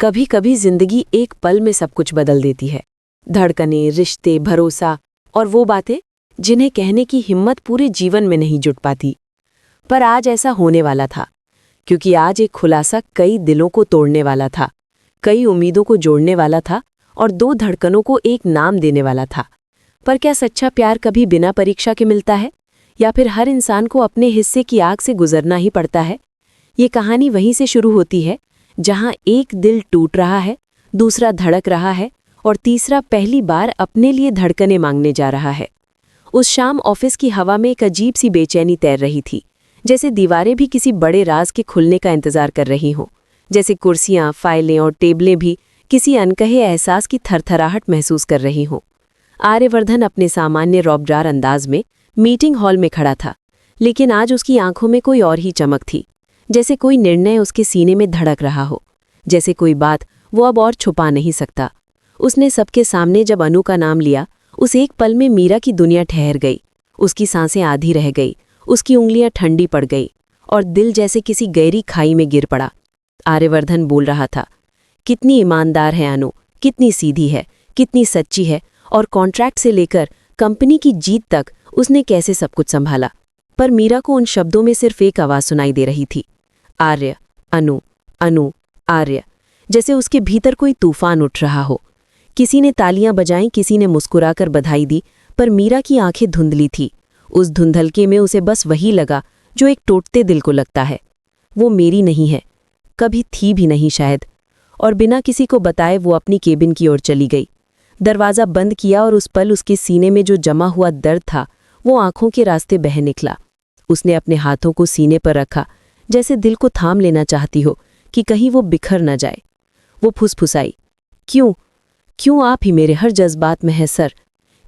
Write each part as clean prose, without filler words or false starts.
कभी कभी जिंदगी एक पल में सब कुछ बदल देती है। धड़कनें, रिश्ते, भरोसा और वो बातें जिन्हें कहने की हिम्मत पूरे जीवन में नहीं जुट पाती। पर आज ऐसा होने वाला था, क्योंकि आज एक खुलासा कई दिलों को तोड़ने वाला था, कई उम्मीदों को जोड़ने वाला था और दो धड़कनों को एक नाम देने वाला था। पर क्या सच्चा प्यार कभी बिना परीक्षा के मिलता है, या फिर हर इंसान को अपने हिस्से की आग से गुजरना ही पड़ता है? ये कहानी वहीं से शुरू होती है जहां एक दिल टूट रहा है, दूसरा धड़क रहा है और तीसरा पहली बार अपने लिए धड़कने मांगने जा रहा है। उस शाम ऑफिस की हवा में एक अजीब सी बेचैनी तैर रही थी, जैसे दीवारें भी किसी बड़े राज के खुलने का इंतजार कर रही हों, जैसे कुर्सियां, फाइलें और टेबलें भी किसी अनकहे एहसास की थरथराहट महसूस कर रही हों। आर्यवर्धन अपने सामान्य रौबदार अंदाज में मीटिंग हॉल में खड़ा था, लेकिन आज उसकी आंखों में कोई और ही चमक थी, जैसे कोई निर्णय उसके सीने में धड़क रहा हो, जैसे कोई बात वो अब और छुपा नहीं सकता। उसने सबके सामने जब अनु का नाम लिया, उस एक पल में मीरा की दुनिया ठहर गई। उसकी सांसें आधी रह गई, उसकी उंगलियां ठंडी पड़ गई और दिल जैसे किसी गहरी खाई में गिर पड़ा। आर्यवर्धन बोल रहा था, कितनी ईमानदार है अनु, कितनी सीधी है, कितनी सच्ची है, और कॉन्ट्रैक्ट से लेकर कंपनी की जीत तक उसने कैसे सब कुछ संभाला। पर मीरा को उन शब्दों में सिर्फ एक आवाज सुनाई दे रही थी, आर्य, अनु, अनु, आर्य। जैसे उसके भीतर कोई तूफान उठ रहा हो। किसी ने तालियां बजाईं, किसी ने मुस्कुराकर बधाई दी, पर मीरा की आंखें धुंधली थी। उस धुंधलके में उसे बस वही लगा जो एक टूटते दिल को लगता है, वो मेरी नहीं है, कभी थी भी नहीं शायद। और बिना किसी को बताए वो अपनी केबिन की ओर चली गई। दरवाज़ा बंद किया और उस पल उसके सीने में जो जमा हुआ दर्द था वो आंखों के रास्ते बह निकला। उसने अपने हाथों को सीने पर रखा, जैसे दिल को थाम लेना चाहती हो कि कहीं वो बिखर न जाए। वो फुसफुसाई, क्यों क्यों आप ही मेरे हर जज्बात में है सर?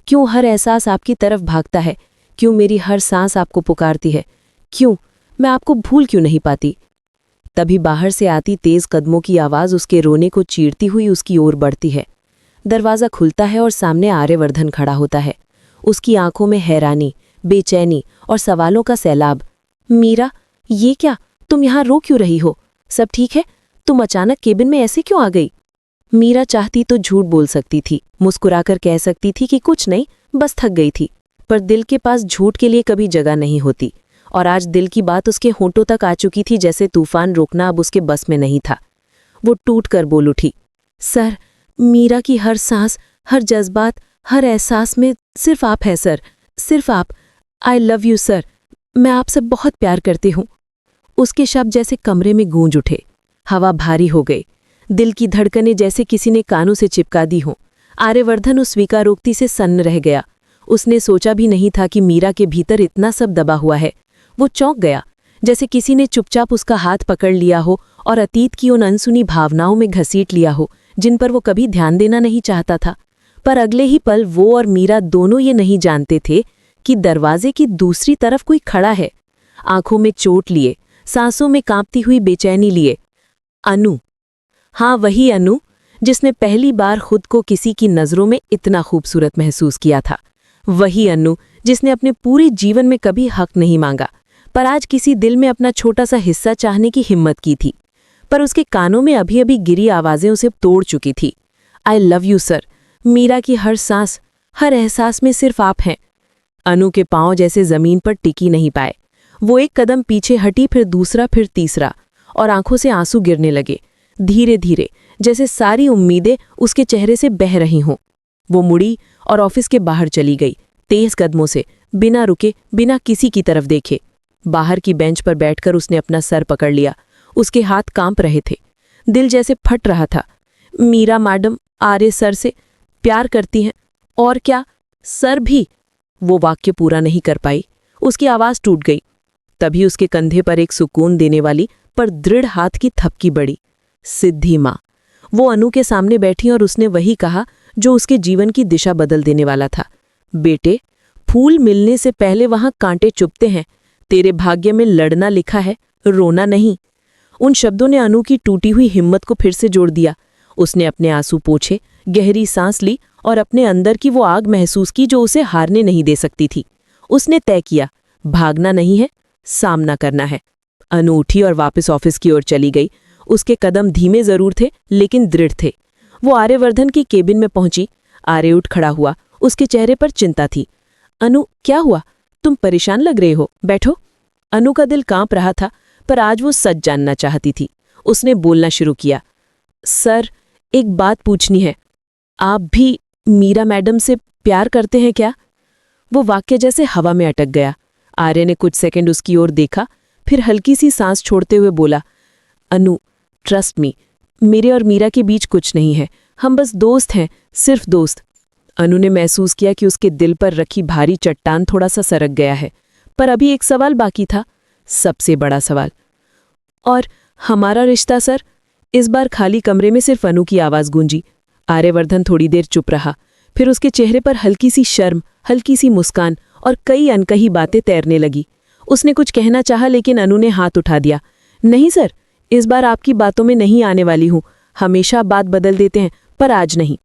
क्यों हर एहसास आपकी तरफ भागता है? क्यों मेरी हर सांस आपको पुकारती है? क्यों मैं आपको भूल क्यों नहीं पाती? तभी बाहर से आती तेज कदमों की आवाज़ उसके रोने को चीरती हुई उसकी ओर बढ़ती है। दरवाज़ा खुलता है और सामने आर्यवर्धन खड़ा होता है। उसकी आंखों में हैरानी, बेचैनी और सवालों का सैलाब। मीरा, ये क्या? तुम यहाँ रो क्यों रही हो? सब ठीक है? तुम अचानक केबिन में ऐसे क्यों आ गई? मीरा चाहती तो झूठ बोल सकती थी, मुस्कुराकर कह सकती थी कि कुछ नहीं, बस थक गई थी। पर दिल के पास झूठ के लिए कभी जगह नहीं होती, और आज दिल की बात उसके होंठों तक आ चुकी थी, जैसे तूफान रोकना अब उसके बस में नहीं था। वो टूट कर बोल उठी, सर, मीरा की हर सांस, हर जज्बात, हर एहसास में सिर्फ आप है सर, सिर्फ आप। आई लव यू सर, मैं आपसे बहुत प्यार करती हूँ। उसके शब्द जैसे कमरे में गूंज उठे। हवा भारी हो गई, दिल की धड़कनें जैसे किसी ने कानों से चिपका दी हों। आर्यवर्धन उस स्वीकारोक्ति से सन्न रह गया। उसने सोचा भी नहीं था कि मीरा के भीतर इतना सब दबा हुआ है। वो चौंक गया, जैसे किसी ने चुपचाप उसका हाथ पकड़ लिया हो और अतीत की उन अनसुनी भावनाओं में घसीट लिया हो जिन पर वो कभी ध्यान देना नहीं चाहता था। पर अगले ही पल वो और मीरा दोनों ये नहीं जानते थे कि दरवाजे की दूसरी तरफ कोई खड़ा है, आंखों में चोट लिए, सांसों में कांपती हुई बेचैनी लिए। अनु, हाँ वही अनु, जिसने पहली बार खुद को किसी की नज़रों में इतना खूबसूरत महसूस किया था। वही अनु जिसने अपने पूरे जीवन में कभी हक नहीं मांगा, पर आज किसी दिल में अपना छोटा सा हिस्सा चाहने की हिम्मत की थी। पर उसके कानों में अभी अभी गिरी आवाज़ें उसे तोड़ चुकी थी। I love you sir, Meera की हर सांस, हर एहसास में सिर्फ आप हैं। अनु के पांव जैसे जमीन पर टिकी नहीं पाए। वो एक कदम पीछे हटी, फिर दूसरा, फिर तीसरा, और आंखों से आंसू गिरने लगे, धीरे धीरे, जैसे सारी उम्मीदें उसके चेहरे से बह रही हों। वो मुड़ी और ऑफिस के बाहर चली गई, तेज कदमों से, बिना रुके, बिना किसी की तरफ देखे। बाहर की बेंच पर बैठकर उसने अपना सर पकड़ लिया। उसके हाथ कांप रहे थे, दिल जैसे फट रहा था। मीरा मैडम आर्य सर से प्यार करती हैं, और क्या सर भी? वो वाक्य पूरा नहीं कर पाई, उसकी आवाज़ टूट गई। तभी उसके कंधे पर एक सुकून देने वाली पर दृढ़ हाथ की थपकी बड़ी। सिद्धि माँ। वो अनु के सामने बैठी और उसने वही कहा जो उसके जीवन की दिशा बदल देने वाला था। बेटे, फूल मिलने से पहले वहां कांटे चुभते हैं। तेरे भाग्य में लड़ना लिखा है, रोना नहीं। उन शब्दों ने अनु की टूटी हुई हिम्मत को फिर से जोड़ दिया। उसने अपने आंसू पोंछे, गहरी सांस ली और अपने अंदर की वो आग महसूस की जो उसे हारने नहीं दे सकती थी। उसने तय किया, भागना नहीं है, सामना करना है। अनु उठी और वापस ऑफिस की ओर चली गई। उसके कदम धीमे जरूर थे लेकिन दृढ़ थे। वो आर्यवर्धन की केबिन में पहुंची। आर्य उठ खड़ा हुआ। उसके चेहरे पर चिंता थी। अनु, क्या हुआ? तुम परेशान लग रहे हो, बैठो। अनु का दिल कांप रहा था, पर आज वो सच जानना चाहती थी। उसने बोलना शुरू किया। सर, एक बात पूछनी है। आप भी मीरा मैडम से प्यार करते हैं क्या? वो वाक्य जैसे हवा में अटक गया। आर्य ने कुछ सेकंड उसकी ओर देखा, फिर हल्की सी सांस छोड़ते हुए बोला, अनु, ट्रस्ट मी, मेरे और मीरा के बीच कुछ नहीं है। हम बस दोस्त हैं, सिर्फ दोस्त। अनु ने महसूस किया कि उसके दिल पर रखी भारी चट्टान थोड़ा सा सरक गया है। पर अभी एक सवाल बाकी था, सबसे बड़ा सवाल। और हमारा रिश्ता सर? इस बार खाली कमरे में सिर्फ अनु की आवाज गूंजी। आर्यवर्धन थोड़ी देर चुप रहा, फिर उसके चेहरे पर हल्की सी शर्म, हल्की सी मुस्कान और कई अनकही बातें तैरने लगी। उसने कुछ कहना चाहा, लेकिन अनु ने हाथ उठा दिया। नहीं सर, इस बार आपकी बातों में नहीं आने वाली हूं। हमेशा बात बदल देते हैं, पर आज नहीं।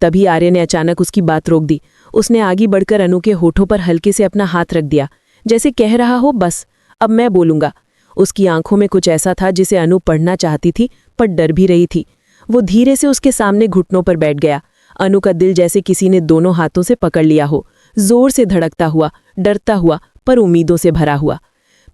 तभी आर्य ने अचानक उसकी बात रोक दी। उसने आगे बढ़कर अनु के होठों पर हल्के से अपना हाथ रख दिया, जैसे कह रहा हो, बस अब मैं बोलूंगा। उसकी आंखों में कुछ ऐसा था जिसे अनु पढ़ना चाहती थी, पर डर भी रही थी। वो धीरे से उसके सामने घुटनों पर बैठ गया। अनु का दिल जैसे किसी ने दोनों हाथों से पकड़ लिया हो, जोर से धड़कता हुआ, डरता हुआ, पर उम्मीदों से भरा हुआ।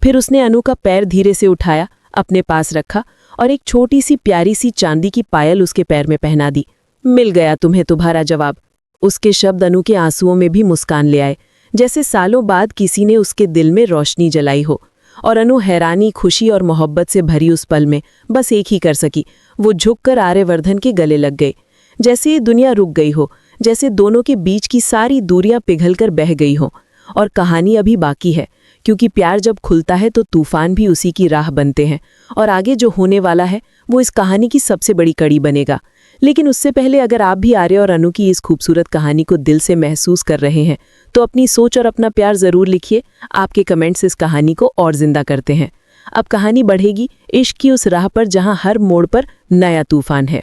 फिर उसने अनु का पैर धीरे से उठाया, अपने पास रखा और एक छोटी सी प्यारी सी चांदी की पायल उसके पैर में पहना दी। मिल गया तुम्हें तुम्हारा जवाब। उसके शब्द अनु के आंसुओं में भी मुस्कान ले आए, जैसे सालों बाद किसी ने उसके दिल में रोशनी जलाई हो। और अनु हैरानी, खुशी और मोहब्बत से भरी उस पल में बस एक ही कर सकी, वो झुककर आर्यवर्धन के गले लग गए। जैसे ये दुनिया रुक गई हो, जैसे दोनों के बीच की सारी दूरियां पिघलकर बह गई हो। और कहानी अभी बाकी है, क्योंकि प्यार जब खुलता है तो तूफान भी उसी की राह बनते हैं। और आगे जो होने वाला है वो इस कहानी की सबसे बड़ी कड़ी बनेगा। लेकिन उससे पहले अगर आप भी आर्य और अनु की इस खूबसूरत कहानी को दिल से महसूस कर रहे हैं तो अपनी सोच और अपना प्यार जरूर लिखिए। आपके कमेंट्स इस कहानी को और जिंदा करते हैं। अब कहानी बढ़ेगी इश्क की उस राह पर जहां हर मोड़ पर नया तूफान है।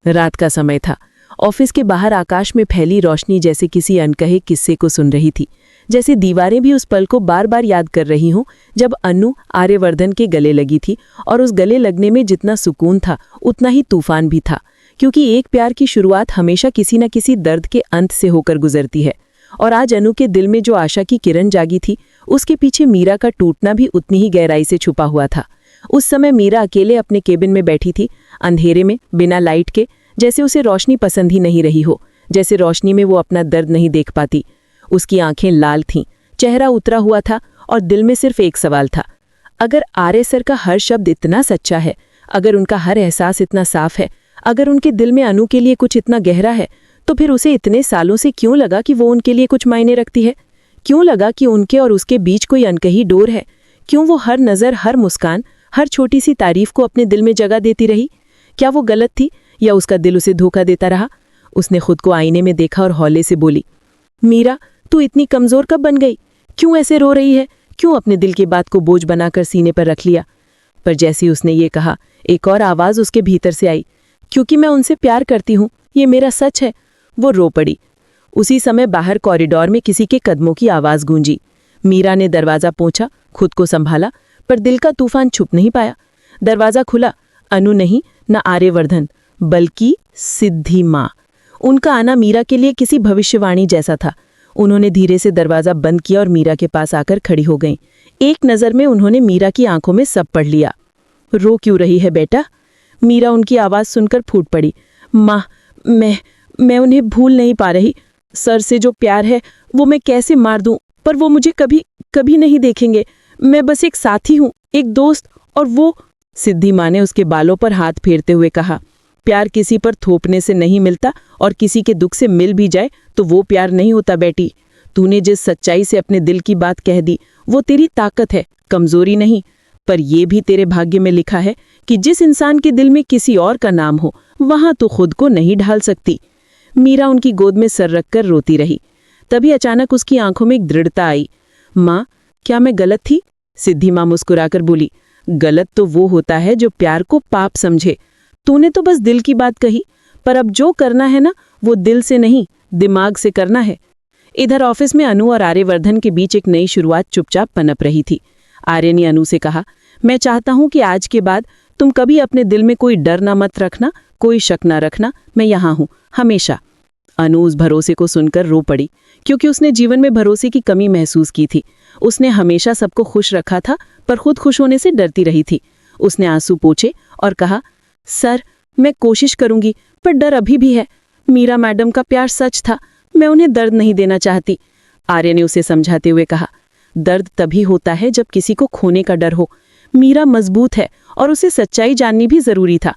रात का समय था। ऑफिस के बाहर आकाश में फैली रोशनी जैसे किसी अनकहे किस्से को सुन रही थी, जैसे दीवारें भी उस पल को बार बार याद कर रही हों जब अनु आर्यवर्धन के गले लगी थी। और उस गले लगने में जितना सुकून था उतना ही तूफान भी था, क्योंकि एक प्यार की शुरुआत हमेशा किसी न किसी दर्द के अंत से होकर गुजरती है। और आज अनु के दिल में जो आशा की किरण जागी थी, उसके पीछे मीरा का टूटना भी उतनी ही गहराई से छुपा हुआ था। उस समय मीरा अकेले अपने केबिन में बैठी थी, अंधेरे में, बिना लाइट के, जैसे उसे रोशनी पसंद ही नहीं रही हो, जैसे रोशनी में वो अपना दर्द नहीं देख पाती। उसकी आंखें लाल थीं, चेहरा उतरा हुआ था और दिल में सिर्फ एक सवाल था, अगर आर्य सर का हर शब्द इतना सच्चा है, अगर उनका हर एहसास इतना साफ है, अगर उनके दिल में अनु के लिए कुछ इतना गहरा है, तो फिर उसे इतने सालों से क्यों लगा कि वो उनके लिए कुछ मायने रखती है? क्यों लगा कि उनके और उसके बीच कोई अनकही डोर है? क्यों वो हर नज़र, हर मुस्कान, हर छोटी सी तारीफ को अपने दिल में जगह देती रही? क्या वो गलत थी या उसका दिल उसे धोखा देता रहा? उसने खुद को आईने में देखा और हौले से बोली, मीरा, तू इतनी कमज़ोर कब बन गई? क्यों ऐसे रो रही है? क्यों अपने दिल की बात को बोझ बनाकर सीने पर रख लिया? पर जैसे उसने ये कहा, एक और आवाज़ उसके भीतर से आई, क्योंकि मैं उनसे प्यार करती हूँ, ये मेरा सच है। वो रो पड़ी। उसी समय बाहर कॉरिडोर में किसी के कदमों की आवाज़ गूंजी। मीरा ने दरवाज़ा पोंछा, खुद को संभाला, पर दिल का तूफान छुप नहीं पाया। दरवाज़ा खुला। अनु नहीं, न आर्यवर्धन, बल्कि सिद्धि माँ। उनका आना मीरा के लिए किसी भविष्यवाणी जैसा था। उन्होंने धीरे से दरवाज़ा बंद किया और मीरा के पास आकर खड़ी हो गईं। एक नज़र में उन्होंने मीरा की आंखों में सब पढ़ लिया। रो क्यों रही है बेटा? मीरा उनकी आवाज़ सुनकर फूट पड़ी। माँ, मैं उन्हें भूल नहीं पा रही। सर से जो प्यार है वो मैं कैसे मार दूं? पर वो मुझे कभी नहीं देखेंगे। मैं बस एक साथी हूँ, एक दोस्त। और वो, सिद्धि माँ ने उसके बालों पर हाथ फेरते हुए कहा, प्यार किसी पर थोपने से नहीं मिलता, और किसी के दुख से मिल भी जाए तो वो प्यार नहीं होता बेटी। तूने जिस सच्चाई से अपने दिल की बात कह दी वो तेरी ताकत है, कमजोरी नहीं। पर ये भी तेरे भाग्य में लिखा है कि जिस इंसान के दिल में किसी और का नाम हो, वहां तो खुद को नहीं ढाल सकती। मीरा उनकी गोद में सर रखकर रोती रही। तभी अचानक उसकी आंखों में एक दृढ़ता आई। माँ, क्या मैं गलत थी? सिद्धि माँ मुस्कुराकर बोली, गलत तो वो होता है जो प्यार को पाप समझे। तूने तो बस दिल की बात कही, पर अब जो करना है ना, वो दिल से नहीं, दिमाग से करना है। इधर ऑफिस में अनु और आर्यवर्धन के बीच एक नई शुरुआत चुपचाप पनप रही थी। आर्य ने अनु से कहा, मैं चाहता हूं कि आज के बाद तुम कभी अपने दिल में कोई डर ना मत रखना, कोई शक ना रखना, मैं यहाँ हूँ हमेशा। अनु उस भरोसे को सुनकर रो पड़ी, क्योंकि उसने जीवन में भरोसे की कमी महसूस की थी। उसने हमेशा सबको खुश रखा था, पर खुद खुश होने से डरती रही थी। उसने आंसू पोंछे और कहा, सर, मैं कोशिश करूंगी, पर डर अभी भी है। मीरा मैडम का प्यार सच था, मैं उन्हें दर्द नहीं देना चाहती। आर्या ने उसे समझाते हुए कहा, दर्द तभी होता है जब किसी को खोने का डर हो। मीरा मजबूत है और उसे सच्चाई जाननी भी जरूरी था,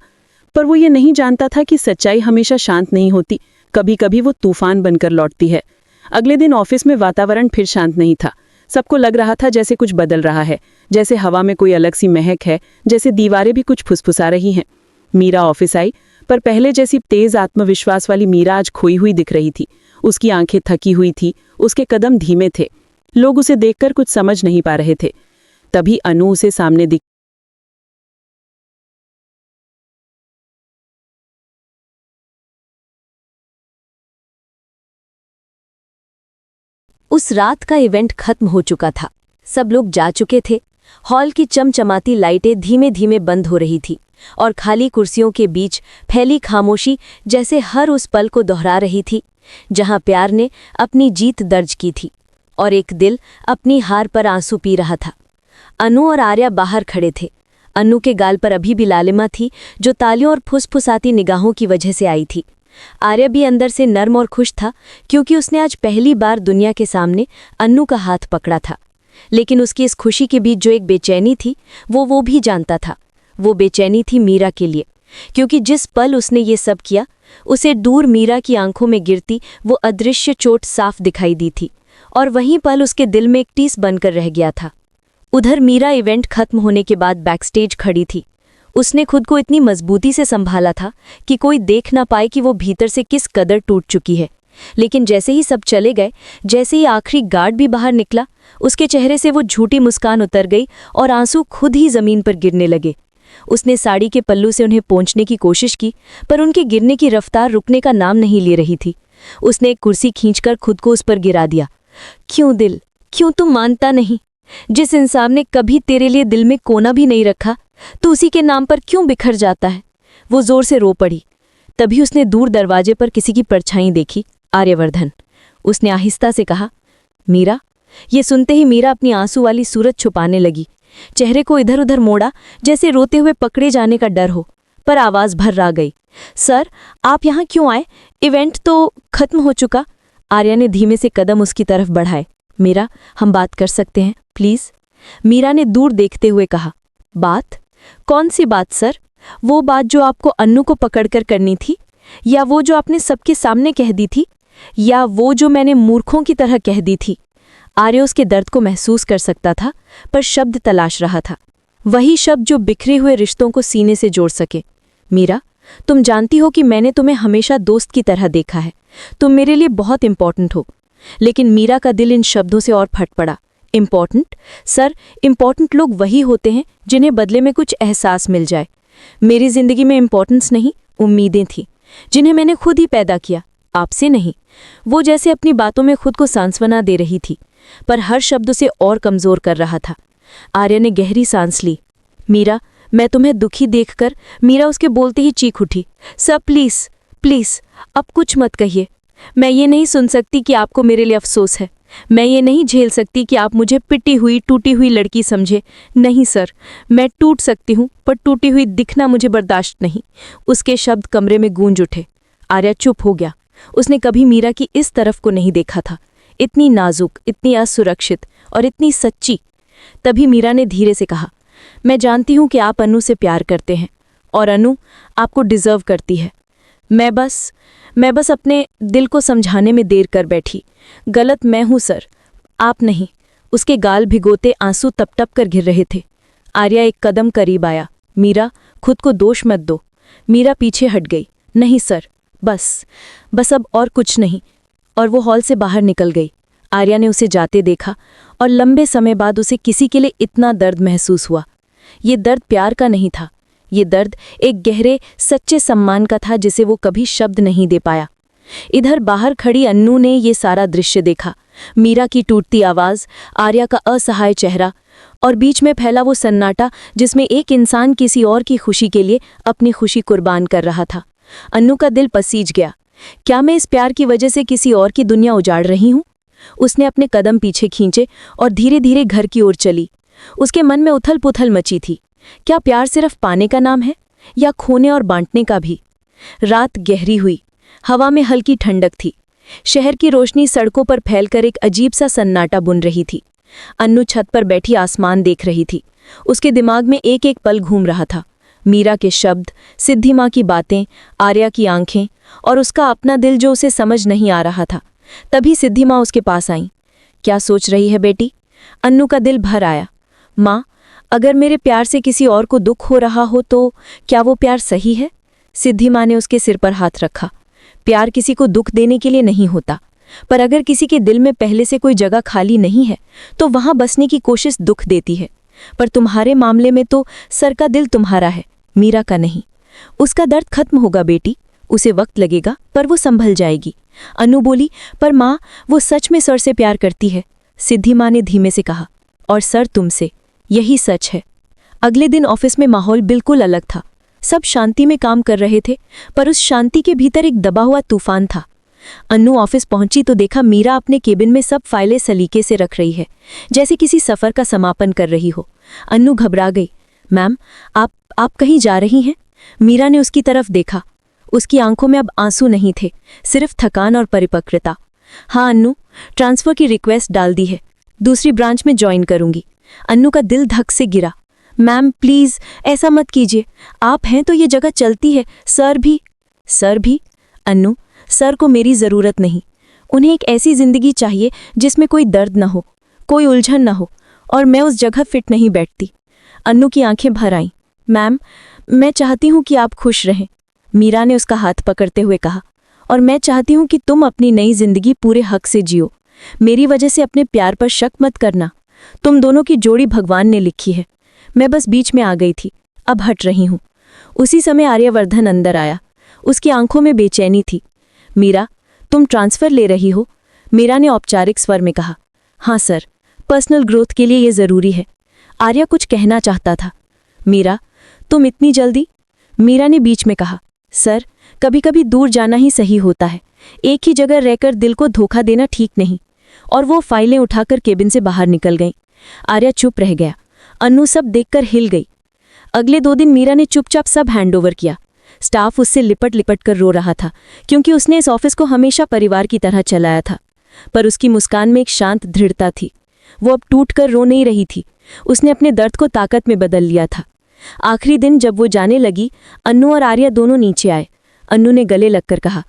पर वो ये नहीं जानता था कि सच्चाई हमेशा शांत नहीं होती, कभी कभी वो तूफान बनकर लौटती है। अगले दिन ऑफिस में वातावरण फिर शांत नहीं था। सबको लग रहा था जैसे कुछ बदल रहा है, जैसे हवा में कोई अलग सी महक है, जैसे दीवारें भी कुछ फुसफुसा रही हैं। मीरा ऑफिस आई, पर पहले जैसी तेज आत्मविश्वास वाली मीरा आज खोई हुई दिख रही थी। उसकी आंखें थकी हुई थी, उसके कदम धीमे थे। लोग उसे देखकर कुछ समझ नहीं पा रहे थे। तभी अनु उसे सामने दिख उस रात का इवेंट खत्म हो चुका था। सब लोग जा चुके थे। हॉल की चमचमाती लाइटें धीमे धीमे बंद हो रही थी और खाली कुर्सियों के बीच फैली खामोशी जैसे हर उस पल को दोहरा रही थी जहां प्यार ने अपनी जीत दर्ज की थी और एक दिल अपनी हार पर आंसू पी रहा था। अनु और आर्या बाहर खड़े थे। अनु के गाल पर अभी भी लालिमा थी, जो तालियों और फुसफुसाती निगाहों की वजह से आई थी। आर्या भी अंदर से नर्म और खुश था, क्योंकि उसने आज पहली बार दुनिया के सामने अन्नू का हाथ पकड़ा था। लेकिन उसकी इस खुशी के बीच जो एक बेचैनी थी, वो भी जानता था। वो बेचैनी थी मीरा के लिए, क्योंकि जिस पल उसने ये सब किया, उसे दूर मीरा की आंखों में गिरती वो अदृश्य चोट साफ दिखाई दी थी, और वहीं पल उसके दिल में एक टीस बनकर रह गया था। उधर मीरा इवेंट खत्म होने के बाद बैकस्टेज खड़ी थी। उसने खुद को इतनी मजबूती से संभाला था कि कोई देख ना पाए कि वो भीतर से किस कदर टूट चुकी है। लेकिन जैसे ही सब चले गए, जैसे ही आखिरी गार्ड भी बाहर निकला, उसके चेहरे से वो झूठी मुस्कान उतर गई और आंसू खुद ही जमीन पर गिरने लगे। उसने साड़ी के पल्लू से उन्हें पोंछने की कोशिश की, पर उनके गिरने की रफ्तार रुकने का नाम नहीं ले रही थी। उसने एक कुर्सी खींचकर खुद को उस पर गिरा दिया। क्यों दिल, क्यों तुम मानता नहीं? जिस इंसान ने कभी तेरे लिए दिल में कोना भी नहीं रखा, तो उसी के नाम पर क्यों बिखर जाता है? वो जोर से रो पड़ी। तभी उसने दूर दरवाजे पर किसी की परछाई देखी, आर्यवर्धन। उसने आहिस्ता से कहा, मीरा। ये सुनते ही मीरा अपनी आंसू वाली सूरत छुपाने लगी, चेहरे को इधर उधर मोड़ा, जैसे रोते हुए पकड़े जाने का डर हो, पर आवाज भर्रा गई। सर, आप यहाँ क्यों आए? इवेंट तो खत्म हो चुका। आर्या ने धीमे से कदम उसकी तरफ बढ़ाए। मीरा, हम बात कर सकते हैं, प्लीज? मीरा ने दूर देखते हुए कहा। बात? कौन सी बात सर? वो बात जो आपको अन्नू को पकड़कर करनी थी, या वो जो आपने सबके सामने कह दी थी, या वो जो मैंने मूर्खों की तरह कह दी थी? आर्य उसके दर्द को महसूस कर सकता था, पर शब्द तलाश रहा था, वही शब्द जो बिखरे हुए रिश्तों को सीने से जोड़ सके। मीरा, तुम जानती हो कि मैंने तुम्हें हमेशा दोस्त की तरह देखा है। तुम मेरे लिए बहुत इंपॉर्टेंट हो। लेकिन मीरा का दिल इन शब्दों से और फट पड़ा। इम्पॉर्टेंट? सर, इम्पॉर्टेंट लोग वही होते हैं जिन्हें बदले में कुछ एहसास मिल जाए। मेरी जिंदगी में इम्पॉर्टेंस नहीं, उम्मीदें थीं, जिन्हें मैंने खुद ही पैदा किया, आपसे नहीं। वो जैसे अपनी बातों में खुद को सांत्वना दे रही थी, पर हर शब्द उसे और कमजोर कर रहा था। आर्या ने गहरी सांस ली। मीरा, मैं तुम्हें दुखी देखकर। मीरा उसके बोलते ही चीख उठी। सर प्लीज, प्लीज, अब कुछ मत कहिए। मैं ये नहीं सुन सकती कि आपको मेरे लिए अफसोस है। मैं ये नहीं झेल सकती कि आप मुझे पिटी हुई, टूटी हुई लड़की समझे। नहीं सर, मैं टूट सकती हूँ, पर टूटी हुई दिखना मुझे बर्दाश्त नहीं। उसके शब्द कमरे में गूंज उठे। आर्या चुप हो गया। उसने कभी मीरा की इस तरफ को नहीं देखा था, इतनी नाजुक, इतनी असुरक्षित और इतनी सच्ची। तभी मीरा ने धीरे से कहा, मैं जानती हूँ कि आप अनु से प्यार करते हैं, और अनु आपको डिजर्व करती है। मैं बस अपने दिल को समझाने में देर कर बैठी। गलत मैं हूँ सर, आप नहीं। उसके गाल भिगोते आंसू टप टप कर गिर रहे थे। आर्या एक कदम करीब आया। मीरा, खुद को दोष मत दो। मीरा पीछे हट गई। नहीं सर, बस अब और कुछ नहीं। और वो हॉल से बाहर निकल गई। आर्या ने उसे जाते देखा, और लंबे समय बाद उसे किसी के लिए इतना दर्द महसूस हुआ। ये दर्द प्यार का नहीं था, ये दर्द एक गहरे सच्चे सम्मान का था, जिसे वो कभी शब्द नहीं दे पाया। इधर बाहर खड़ी अन्नू ने ये सारा दृश्य देखा, मीरा की टूटती आवाज, आर्या का असहाय चेहरा और बीच में फैला वो सन्नाटा जिसमें एक इंसान किसी और की खुशी के लिए अपनी खुशी कुर्बान कर रहा था। अन्नू का दिल पसीज गया। क्या मैं इस प्यार की वजह से किसी और की दुनिया उजाड़ रही हूँ? उसने अपने कदम पीछे खींचे और धीरे धीरे घर की ओर चली। उसके मन में उथल पुथल मची थी। क्या प्यार सिर्फ पाने का नाम है या खोने और बांटने का भी? रात गहरी हुई, हवा में हल्की ठंडक थी। शहर की रोशनी सड़कों पर फैलकर एक अजीब सा सन्नाटा बुन रही थी। अन्नू छत पर बैठी आसमान देख रही थी। उसके दिमाग में एक एक पल घूम रहा था। मीरा के शब्द, सिद्धि माँ की बातें, आर्या की आंखें और उसका अपना दिल जो उसे समझ नहीं आ रहा था। तभी सिद्धि माँ उसके पास आईं। क्या सोच रही है बेटी? अन्नू का दिल भर आया। माँ, अगर मेरे प्यार से किसी और को दुख हो रहा हो तो क्या वो प्यार सही है? सिद्धि माँ ने उसके सिर पर हाथ रखा। प्यार किसी को दुख देने के लिए नहीं होता, पर अगर किसी के दिल में पहले से कोई जगह खाली नहीं है तो वहां बसने की कोशिश दुख देती है। पर तुम्हारे मामले में तो सर का दिल तुम्हारा है, मीरा का नहीं। उसका दर्द खत्म होगा बेटी, उसे वक्त लगेगा पर वो संभल जाएगी। अनु बोली, पर माँ, वो सच में सर से प्यार करती है। सिद्धि माँ ने धीमे से कहा, और सर तुमसे। यही सच है। अगले दिन ऑफिस में माहौल बिल्कुल अलग था। सब शांति में काम कर रहे थे, पर उस शांति के भीतर एक दबा हुआ तूफान था। अन्नू ऑफिस पहुंची तो देखा मीरा अपने केबिन में सब फाइलें सलीके से रख रही है, जैसे किसी सफर का समापन कर रही हो। अन्नू घबरा गई। मैम, आप कहीं जा रही हैं? मीरा ने उसकी तरफ देखा। उसकी आंखों में अब आंसू नहीं थे, सिर्फ थकान और परिपक्वता। हाँ अन्नू, ट्रांसफर की रिक्वेस्ट डाल दी है, दूसरी ब्रांच में ज्वाइन करूंगी। अन्नू का दिल धक से गिरा। मैम प्लीज ऐसा मत कीजिए, आप हैं तो ये जगह चलती है। सर भी? अन्नू, सर को मेरी ज़रूरत नहीं। उन्हें एक ऐसी ज़िंदगी चाहिए जिसमें कोई दर्द न हो, कोई उलझन न हो, और मैं उस जगह फिट नहीं बैठती। अन्नू की आंखें भर आईं। मैम, मैं चाहती हूँ कि आप खुश रहें, मीरा ने उसका हाथ पकड़ते हुए कहा। और मैं चाहती हूँ कि तुम अपनी नई ज़िंदगी पूरे हक से जियो। मेरी वजह से अपने प्यार पर शक मत करना। तुम दोनों की जोड़ी भगवान ने लिखी है। मैं बस बीच में आ गई थी, अब हट रही हूँ। उसी समय आर्यवर्धन अंदर आया। उसकी आंखों में बेचैनी थी। मीरा, तुम ट्रांसफ़र ले रही हो? मीरा ने औपचारिक स्वर में कहा। हाँ सर, पर्सनल ग्रोथ के लिए ये ज़रूरी है। आर्या कुछ कहना चाहता था। मीरा, तुम इतनी जल्दी? मीरा ने बीच में कहा। सर, कभी कभी दूर जाना ही सही होता है। एक ही जगह रहकर दिल को धोखा देना ठीक नहीं। और वो फाइलें उठाकर केबिन से बाहर निकल गईं। आर्या चुप रह गया। अन्नू सब देखकर हिल गई। अगले 2 दिन मीरा ने चुपचाप सब हैंडओवर किया। स्टाफ उससे लिपट लिपट कर रो रहा था, क्योंकि उसने इस ऑफिस को हमेशा परिवार की तरह चलाया था। पर उसकी मुस्कान में एक शांत दृढ़ता थी। वो अब टूट कर रो नहीं रही थी, उसने अपने दर्द को ताकत में बदल लिया था। आखिरी दिन जब वो जाने लगी, अन्नू और आर्या दोनों नीचे आए। अन्नू ने गले लगकर कहा,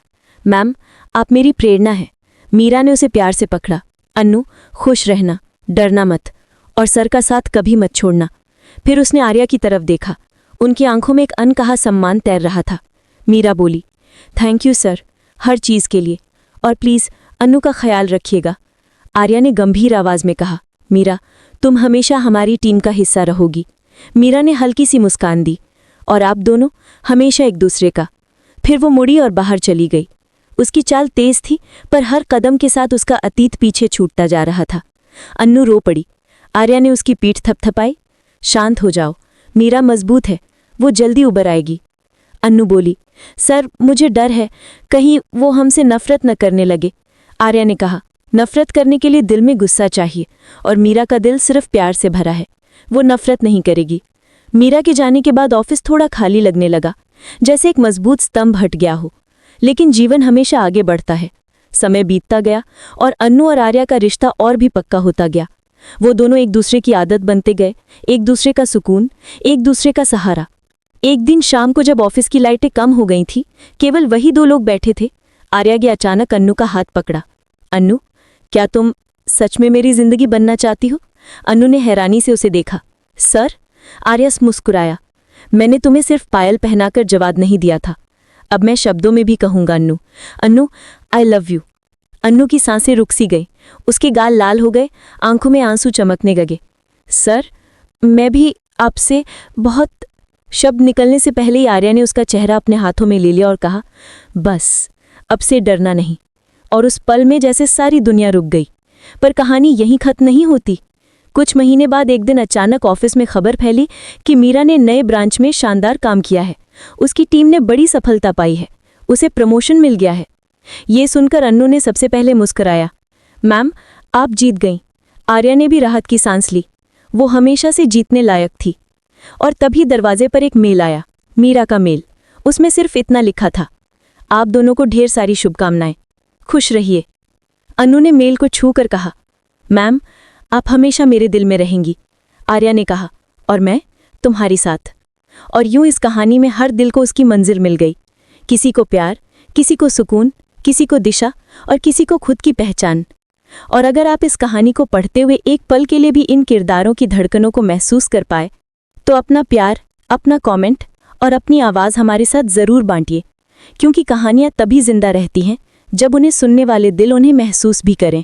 मैम, आप मेरी प्रेरणा है। मीरा ने उसे प्यार से पकड़ा। अन्नू, खुश रहना, डरना मत, और सर का साथ कभी मत छोड़ना। फिर उसने आर्या की तरफ देखा। उनकी आंखों में एक अनकहा सम्मान तैर रहा था। मीरा बोली, थैंक यू सर, हर चीज़ के लिए, और प्लीज़ अन्नू का ख्याल रखिएगा। आर्या ने गंभीर आवाज़ में कहा, मीरा, तुम हमेशा हमारी टीम का हिस्सा रहोगी। मीरा ने हल्की सी मुस्कान दी। और आप दोनों हमेशा एक दूसरे का। फिर वो मुड़ी और बाहर चली गई। उसकी चाल तेज थी, पर हर कदम के साथ उसका अतीत पीछे छूटता जा रहा था। अन्नू रो पड़ी। आर्या ने उसकी पीठ थपथपाई। शांत हो जाओ, मीरा मजबूत है, वो जल्दी उबर आएगी। अन्नू बोली, सर मुझे डर है, कहीं वो हमसे नफरत न करने लगे। आर्या ने कहा, नफरत करने के लिए दिल में गुस्सा चाहिए, और मीरा का दिल सिर्फ प्यार से भरा है, वो नफरत नहीं करेगी। मीरा के जाने के बाद ऑफिस थोड़ा खाली लगने लगा, जैसे एक मजबूत स्तंभ हट गया हो। लेकिन जीवन हमेशा आगे बढ़ता है। समय बीतता गया और अन्नू और आर्या का रिश्ता और भी पक्का होता गया। वो दोनों एक दूसरे की आदत बनते गए, एक दूसरे का सुकून, एक दूसरे का सहारा। एक दिन शाम को जब ऑफिस की लाइटें कम हो गई थी, केवल वही 2 लोग बैठे थे। आर्या ने अचानक अन्नू का हाथ पकड़ा। अन्नू, क्या तुम सच में मेरी जिंदगी बनना चाहती हो? अन्नू ने हैरानी से उसे देखा। सर? आर्या मुस्कुराया। मैंने तुम्हें सिर्फ पायल पहनाकर जवाब नहीं दिया था, अब मैं शब्दों में भी कहूंगा अन्नू। अन्नू, आई लव यू। अन्नू की सांसें रुक सी गई, उसके गाल लाल हो गए, आंखों में आंसू चमकने लगे। सर, मैं भी आपसे बहुत। शब्द निकलने से पहले ही आर्या ने उसका चेहरा अपने हाथों में ले लिया और कहा, बस अब से डरना नहीं। और उस पल में जैसे सारी दुनिया रुक गई। पर कहानी यहीं खत्म नहीं होती। कुछ महीने बाद एक दिन अचानक ऑफिस में खबर फैली कि मीरा ने नए ब्रांच में शानदार काम किया है। उसकी टीम ने बड़ी सफलता पाई है, उसे प्रमोशन मिल गया है। ये सुनकर अन्नू ने सबसे पहले मुस्कुराया। मैम, आप जीत गईं। आर्या ने भी राहत की सांस ली। वो हमेशा से जीतने लायक थी। और तभी दरवाजे पर एक मेल आया, मीरा का मेल। उसमें सिर्फ इतना लिखा था, आप दोनों को ढेर सारी शुभकामनाएं, खुश रहिए। अन्नू ने मेल को छू कर कहा, मैम, आप हमेशा मेरे दिल में रहेंगी। आर्या ने कहा, और मैं तुम्हारी साथ। और यूं इस कहानी में हर दिल को उसकी मंजिल मिल गई। किसी को प्यार, किसी को सुकून, किसी को दिशा और किसी को खुद की पहचान। और अगर आप इस कहानी को पढ़ते हुए एक पल के लिए भी इन किरदारों की धड़कनों को महसूस कर पाए, तो अपना प्यार, अपना कमेंट और अपनी आवाज़ हमारे साथ ज़रूर बांटिए, क्योंकि कहानियाँ तभी जिंदा रहती हैं जब उन्हें सुनने वाले दिल उन्हें महसूस भी करें।